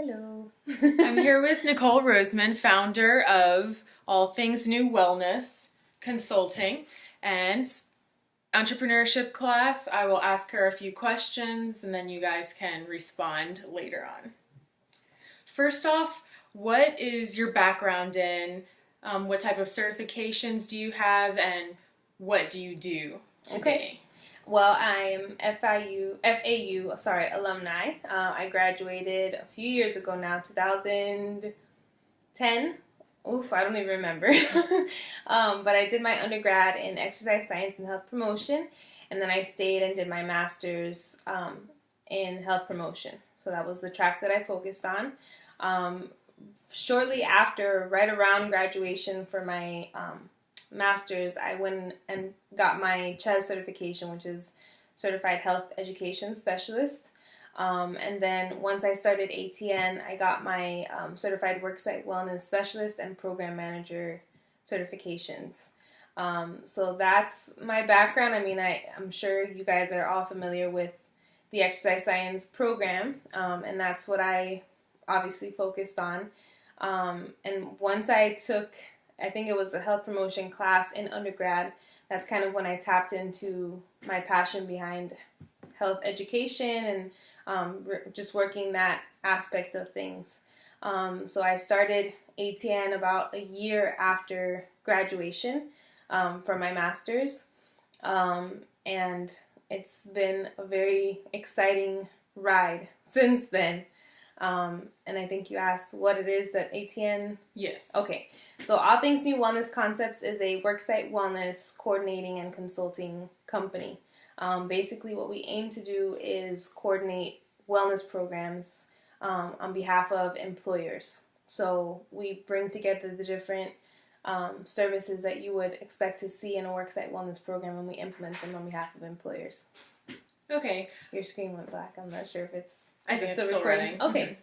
Hello. I'm here with Nicholle Rosemond, founder of All Things New Wellness Consulting and entrepreneurship class. I will ask her a few questions and then you guys can respond later on. First off, what is your background in? What type of certifications do you have and what do you do today? Okay. Well, I'm FAU alumni. I graduated a few years ago now, 2010. Oof, I don't even remember. But I did my undergrad in exercise science and health promotion, and then I stayed and did my master's in health promotion. So that was the track that I focused on. Shortly after, right around graduation for my master's, I went and got my CHES certification, which is Certified Health Education Specialist. And then once I started ATN, I got my Certified Worksite Wellness Specialist and Program Manager certifications. So that's my background. I mean, I'm sure you guys are all familiar with the exercise science program, and that's what I obviously focused on. And once I took, I think it was a health promotion class in undergrad, that's kind of when I tapped into my passion behind health education and just working that aspect of things. So I started ATN about a year after graduation from my master's. And it's been a very exciting ride since then. And I think you asked what it is that ATN... Yes. Okay. So All Things New Wellness Concepts is a worksite wellness coordinating and consulting company. Basically, what we aim to do is coordinate wellness programs on behalf of employers. So we bring together the different services that you would expect to see in a worksite wellness program, and we implement them on behalf of employers. Okay. Your screen went black. I'm not sure if it's... I think it's still running. Okay.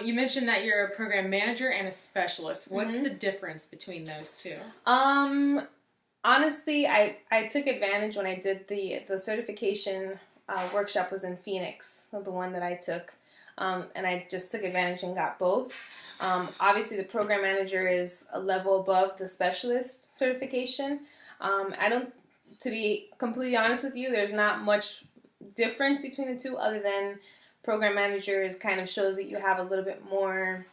You mentioned that you're a program manager and a specialist. What's the difference between those two? Honestly, I took advantage when I did the certification workshop was in Phoenix, the one that I took, and I just took advantage and got both. Obviously, the program manager is a level above the specialist certification. To be completely honest with you, there's not much difference between the two other than program managers kind of shows that you have a little bit more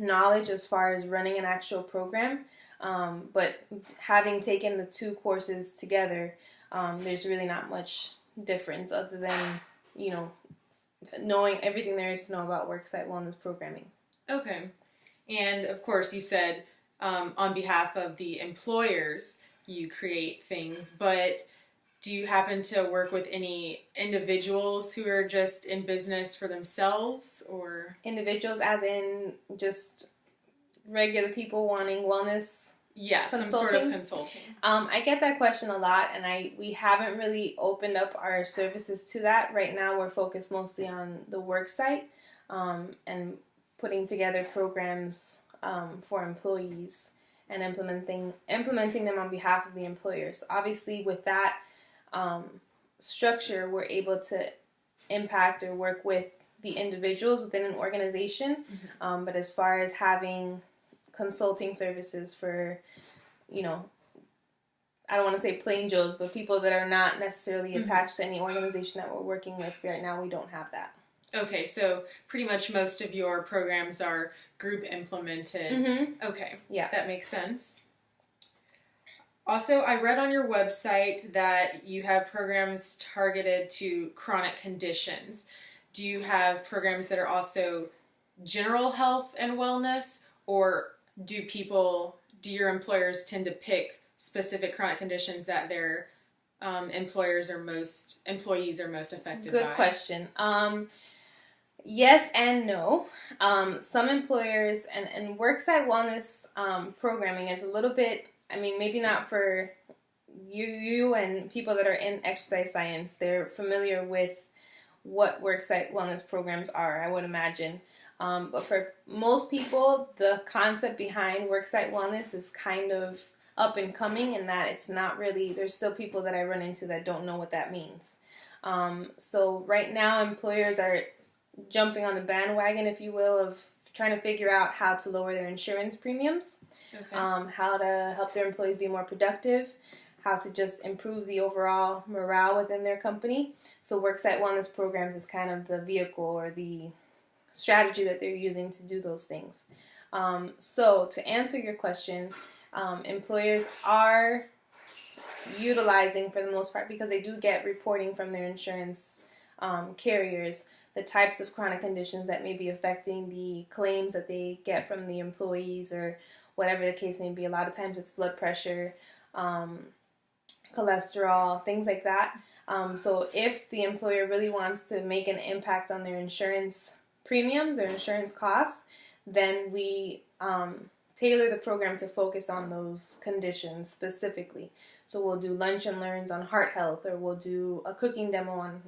knowledge as far as running an actual program. But having taken the two courses together, there's really not much difference other than, knowing everything there is to know about worksite wellness programming. Okay. And of course you said on behalf of the employers you create things, but do you happen to work with any individuals who are just in business for themselves, or? Individuals as in just regular people wanting wellness? Yeah, some sort of consulting. I get that question a lot, and we haven't really opened up our services to that. Right now we're focused mostly on the work site and putting together programs for employees and implementing them on behalf of the employers. Obviously, with that structure, we're able to impact or work with the individuals within an organization. But as far as having consulting services for, I don't want to say plain Joes, but people that are not necessarily attached to any organization that we're working with right now, we don't have that. Okay, so pretty much most of your programs are group implemented. Okay, yeah, that makes sense. Also, I read on your website that you have programs targeted to chronic conditions. Do you have programs that are also general health and wellness, or do your employers tend to pick specific chronic conditions that their employees are most affected by? Good question. Yes and no. Some employers and worksite wellness programming is a little bit, maybe not for you and people that are in exercise science. They're familiar with what worksite wellness programs are, I would imagine. But for most people, the concept behind worksite wellness is kind of up and coming, in that it's not really, there's still people that I run into that don't know what that means. So right now, employers are jumping on the bandwagon, if you will, of trying to figure out how to lower their insurance premiums, how to help their employees be more productive, how to just improve the overall morale within their company. So worksite wellness programs is kind of the vehicle or the strategy that they're using to do those things. So to answer your question, employers are utilizing, for the most part, because they do get reporting from their insurance carriers, the types of chronic conditions that may be affecting the claims that they get from the employees, or whatever the case may be. A lot of times it's blood pressure, cholesterol, things like that. So if the employer really wants to make an impact on their insurance premiums, their insurance costs, then we tailor the program to focus on those conditions specifically. So we'll do lunch and learns on heart health, or we'll do a cooking demo on,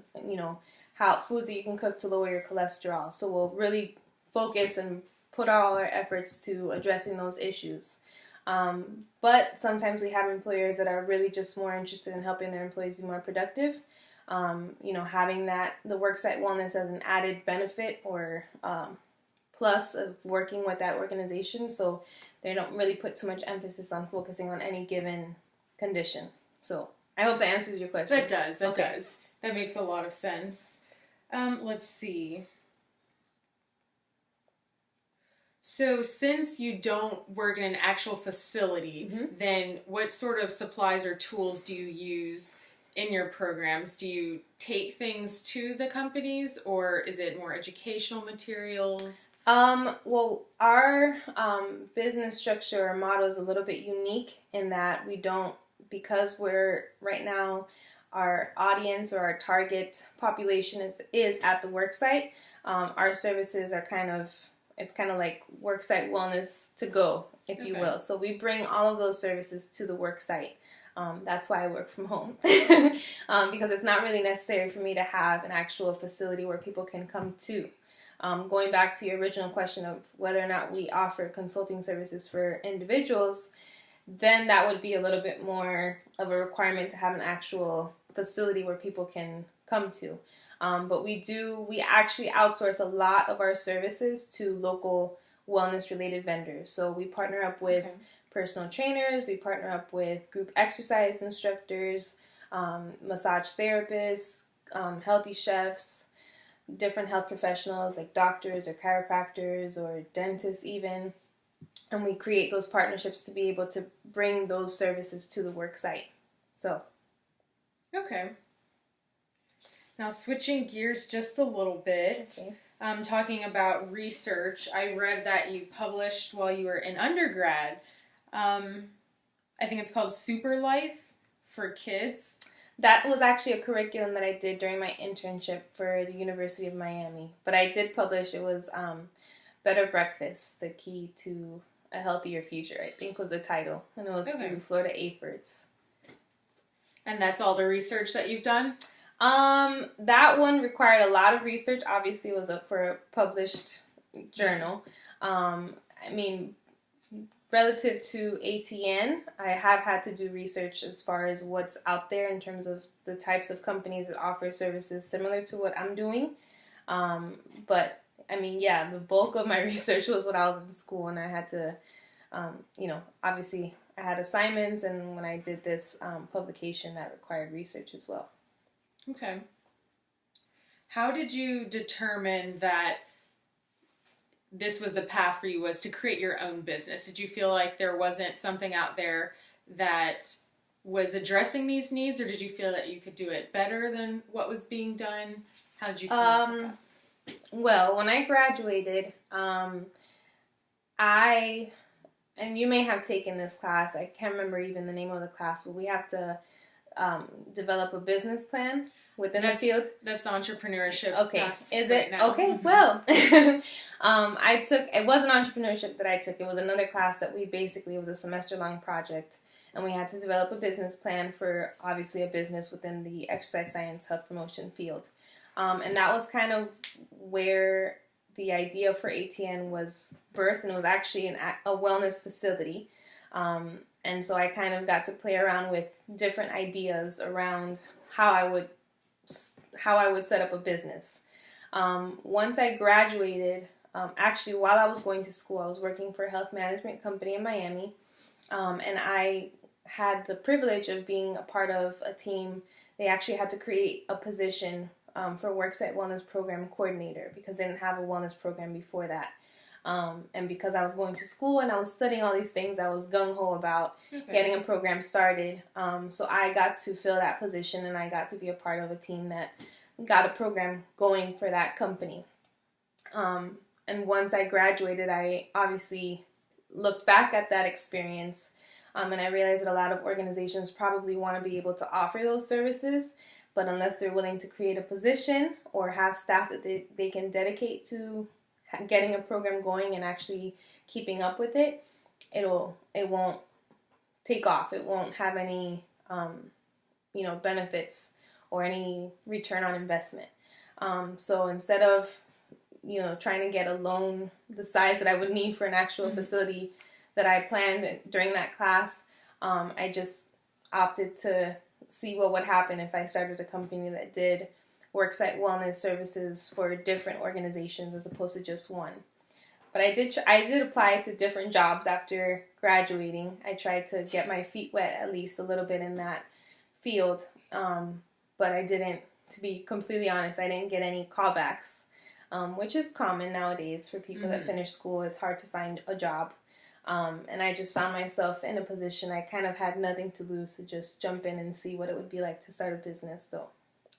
how foods that you can cook to lower your cholesterol. So we'll really focus and put all our efforts to addressing those issues. But sometimes we have employers that are really just more interested in helping their employees be more productive. Having the worksite wellness as an added benefit or plus of working with that organization, so they don't really put too much emphasis on focusing on any given condition. So I hope that answers your question. That does. That makes a lot of sense. Let's see. So since you don't work in an actual facility, then what sort of supplies or tools do you use in your programs? Do you take things to the companies, or is it more educational materials? Well, our business structure or model is a little bit unique in that we don't, because we're right now, our audience or our target population is at the work site. Our services are it's kind of like worksite wellness to go, if you will. So we bring all of those services to the work site. That's why I work from home, because it's not really necessary for me to have an actual facility where people can come to. Going back to your original question of whether or not we offer consulting services for individuals, then that would be a little bit more of a requirement to have an actual facility where people can come to. But we actually outsource a lot of our services to local wellness-related vendors. So we partner up with personal trainers, we partner up with group exercise instructors, massage therapists, healthy chefs, different health professionals like doctors or chiropractors or dentists even. And we create those partnerships to be able to bring those services to the work site. So. Okay. Now switching gears just a little bit, talking about research, I read that you published while you were in undergrad. I think it's called Super Life for Kids. That was actually a curriculum that I did during my internship for the University of Miami. But I did publish, it was Better Breakfast, the Key to a Healthier Future, I think was the title. And it was through Florida AFERTS. And that's all the research that you've done? That one required a lot of research. Obviously, it was for a published journal. Relative to ATN, I have had to do research as far as what's out there in terms of the types of companies that offer services similar to what I'm doing. But the bulk of my research was when I was in school, and I had to, obviously I had assignments, and when I did this publication, that required research as well. Okay. How did you determine that this was the path for you, was to create your own business? Did you feel like there wasn't something out there that was addressing these needs, or did you feel that you could do it better than what was being done? How did you feel about that? Well, when I graduated, and you may have taken this class, I can't remember even the name of the class, but we have to develop a business plan within the field. That's the entrepreneurship class. Is it? Now. Okay, well, it wasn't entrepreneurship that I took. It was another class that it was a semester-long project, and we had to develop a business plan for, obviously, a business within the exercise science health promotion field. And that was kind of where the idea for ATN was birthed, and it was actually a wellness facility. And so I kind of got to play around with different ideas around how I would set up a business. Once I graduated, actually while I was going to school, I was working for a health management company in Miami, and I had the privilege of being a part of a team. They actually had to create a position for Worksite Wellness Program Coordinator because they didn't have a wellness program before that. And because I was going to school and I was studying all these things, I was gung-ho about getting a program started. So I got to fill that position, and I got to be a part of a team that got a program going for that company. And once I graduated, I obviously looked back at that experience, and I realized that a lot of organizations probably want to be able to offer those services, but unless they're willing to create a position or have staff that they can dedicate to getting a program going and actually keeping up with it, it won't take off. It won't have any benefits or any return on investment. So instead of trying to get a loan the size that I would need for an actual facility that I planned during that class, I just opted to see what would happen if I started a company that did worksite wellness services for different organizations as opposed to just one. But I did apply to different jobs after graduating. I tried to get my feet wet at least a little bit in that field, but I didn't. To be completely honest, I didn't get any callbacks, which is common nowadays for people that finish school. It's hard to find a job. And I just found myself in a position I kind of had nothing to lose to just jump in and see what it would be like to start a business. So,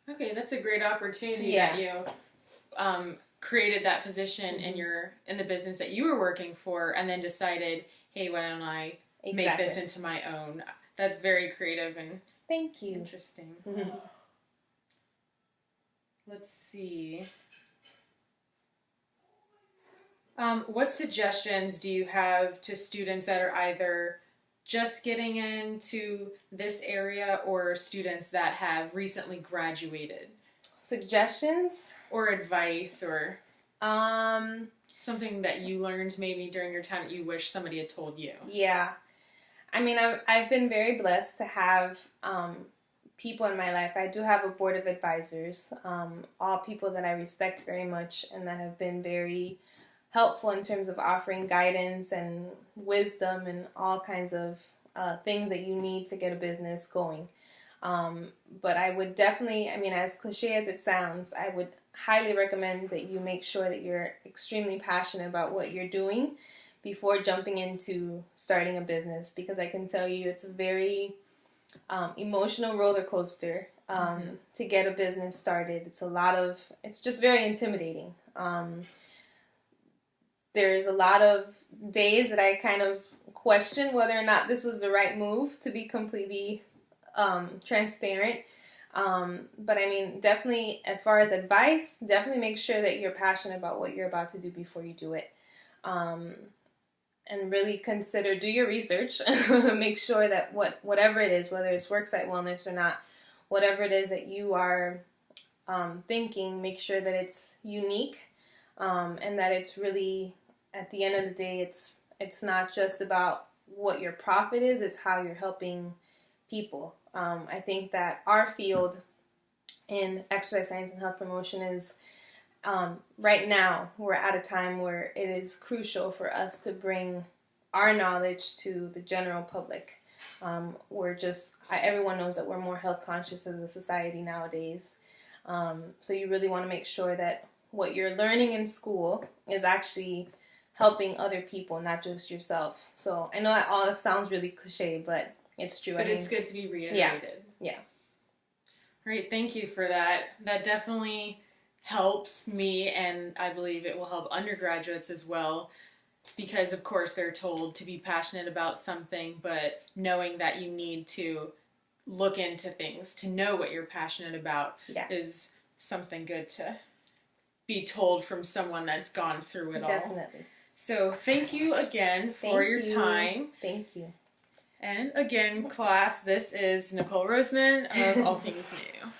okay, that's a great opportunity that you created that position in the business that you were working for, and then decided, hey, why don't I make this into my own? That's very creative and thank you. Interesting. Let's see. What suggestions do you have to students that are either just getting into this area or students that have recently graduated? Suggestions? Or advice or something that you learned maybe during your time that you wish somebody had told you? Yeah. I mean, I've been very blessed to have people in my life. I do have a board of advisors, all people that I respect very much and that have been very helpful in terms of offering guidance and wisdom and all kinds of things that you need to get a business going. But I would definitely, as cliche as it sounds, I would highly recommend that you make sure that you're extremely passionate about what you're doing before jumping into starting a business, because I can tell you it's a very emotional roller coaster to get a business started. It's just very intimidating. There's a lot of days that I kind of question whether or not this was the right move, to be completely transparent. But definitely as far as advice, definitely make sure that you're passionate about what you're about to do before you do it. And really do your research. Make sure that whatever it is, whether it's worksite wellness or not, whatever it is that you are thinking, make sure that it's unique, and that it's really, at the end of the day, it's not just about what your profit is, it's how you're helping people. I think that our field in exercise science and health promotion is, right now, we're at a time where it is crucial for us to bring our knowledge to the general public. Everyone knows that we're more health conscious as a society nowadays. So you really want to make sure that what you're learning in school is actually helping other people, not just yourself. So I know that all this sounds really cliche, but it's true. But it's good to be reiterated. Yeah. All right, thank you for that. That definitely helps me, and I believe it will help undergraduates as well, because of course they're told to be passionate about something, but knowing that you need to look into things to know what you're passionate about is something good to be told from someone that's gone through it all. Definitely. So thank you again for your time. Thank you. And again, class, this is Nicholle Rosemond of All Things New.